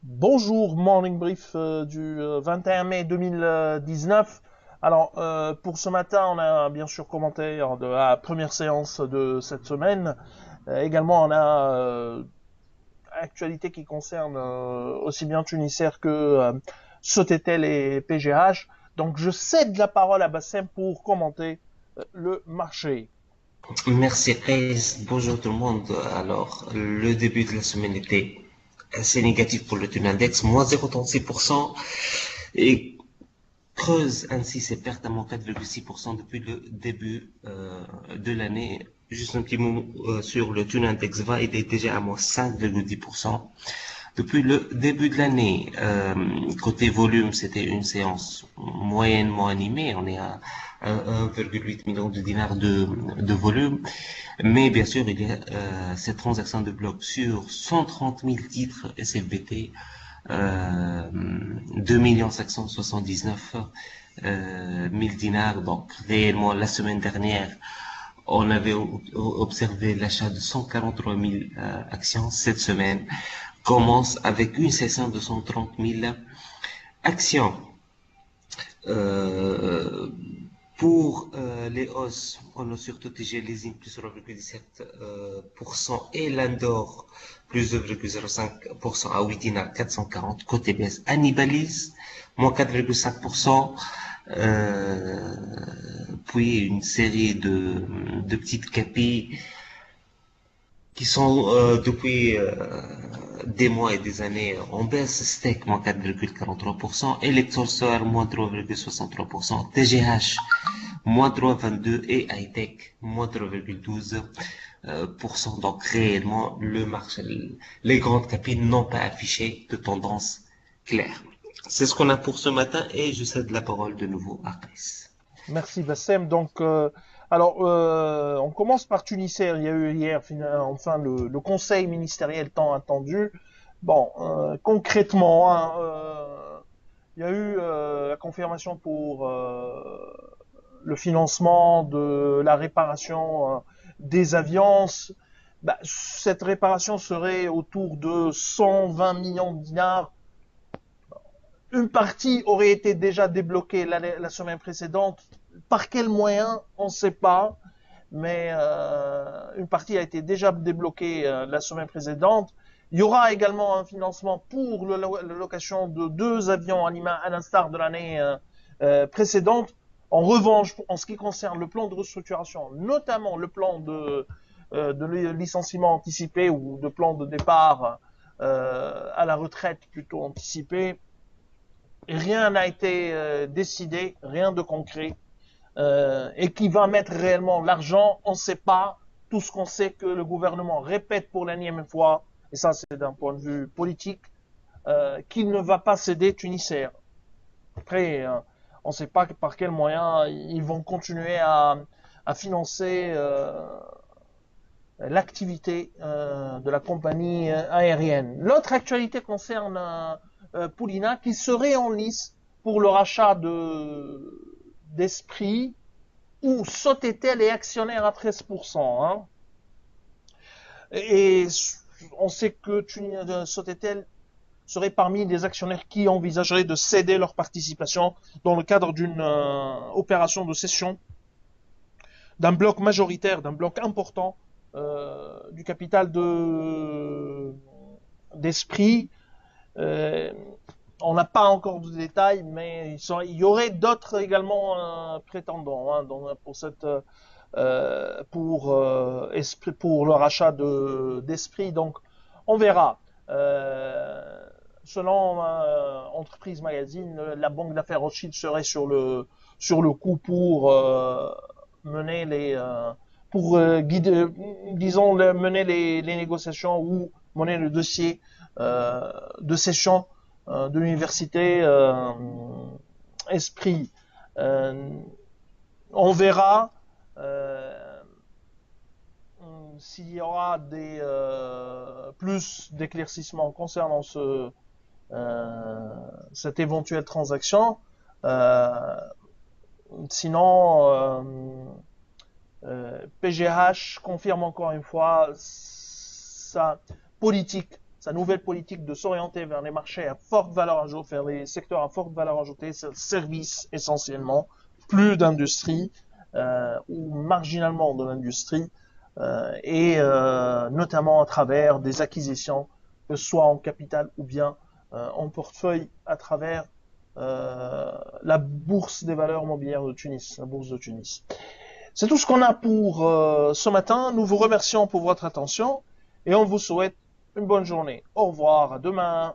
Bonjour, Morning Brief du 21 mai 2019. Alors, pour ce matin, on a bien sûr commentaire de la première séance de cette semaine. Également, on a actualité qui concerne aussi bien Tunisair que Sotetel et PGH. Donc, je cède la parole à Bassem pour commenter le marché. Merci Reis, bonjour tout le monde. Alors, le début de la semaine était assez négatif pour le taux index, moins 0,36% et creuse ainsi ses pertes à moins 4,6% depuis le début de l'année. Juste un petit mot sur le taux index va, il est déjà à moins 5,10% depuis le début de l'année. Côté volume, c'était une séance moyennement animée. On est à 1,8 million de dinars de volume. Mais bien sûr, il y a cette transaction de bloc sur 130 000 titres SLBT, 2 579 000 dinars. Donc, réellement, la semaine dernière, on avait observé l'achat de 143 000 actions. Cette semaine commence avec une session de 130 000 actions. Euh, pour les hausses, on a surtout TG Leasing plus 0,17% et l'Andor plus 2,05% à 8 dinars 440. Côté baisse, Annibalis moins 4,5%. Puis une série de petites capilles qui sont depuis des mois et des années en baisse. Steak moins 4,43%, Electrostar moins 3,63%, TGH moins 3,22% et Hightech moins 3,12%. Donc réellement, le marché, les grandes capilles n'ont pas affiché de tendance claire. C'est ce qu'on a pour ce matin et je cède la parole de nouveau à Chris. Merci Bassem. Donc, on commence par Tunisair. Il y a eu hier, enfin, le conseil ministériel tant attendu. Bon, concrètement, hein, il y a eu la confirmation pour le financement de la réparation des avions. Bah, cette réparation serait autour de 120 millions de dinars. Une partie aurait été déjà débloquée la semaine précédente. Par quels moyens, on ne sait pas. Mais une partie a été déjà débloquée la semaine précédente. Il y aura également un financement pour la location de 2 avions à l'instar de l'année précédente. En revanche, en ce qui concerne le plan de restructuration, notamment le plan de licenciement anticipé ou de plan de départ à la retraite plutôt anticipé, rien n'a été décidé, rien de concret. Et qui va mettre réellement l'argent, on ne sait pas. Tout ce qu'on sait que le gouvernement répète pour l'énième fois, et ça c'est d'un point de vue politique, qu'il ne va pas céder Tunisair. Après, on ne sait pas par quels moyens ils vont continuer à financer l'activité de la compagnie aérienne. L'autre actualité concerne Poulina qui serait en lice pour le rachat d'Esprit où Sotetel est actionnaire à 13%. Hein. Et on sait que Sotetel serait parmi les actionnaires qui envisageraient de céder leur participation dans le cadre d'une opération de cession d'un bloc majoritaire, d'un bloc important du capital d'Esprit. Euh, on n'a pas encore de détails, mais il y aurait d'autres également prétendants hein, pour cette pour le rachat d'Esprit. Donc, on verra. Selon Entreprise Magazine, la banque d'affaires Rothschild serait sur le coup pour mener pour guider, disons, mener les négociations ou mener le dossier de session de l'université Esprit. Euh, on verra euh, s'il y aura plus d'éclaircissements concernant cette éventuelle transaction. Euh, Sinon, PGH confirme encore une fois sa politique, sa nouvelle politique de s'orienter vers les marchés à forte valeur ajoutée, vers les secteurs à forte valeur ajoutée, services essentiellement, plus d'industrie ou marginalement de l'industrie, et notamment à travers des acquisitions, que ce soit en capital ou bien en portefeuille à travers la bourse des valeurs mobilières de Tunis, la bourse de Tunis. C'est tout ce qu'on a pour ce matin. Nous vous remercions pour votre attention et on vous souhaite une bonne journée. Au revoir, à demain.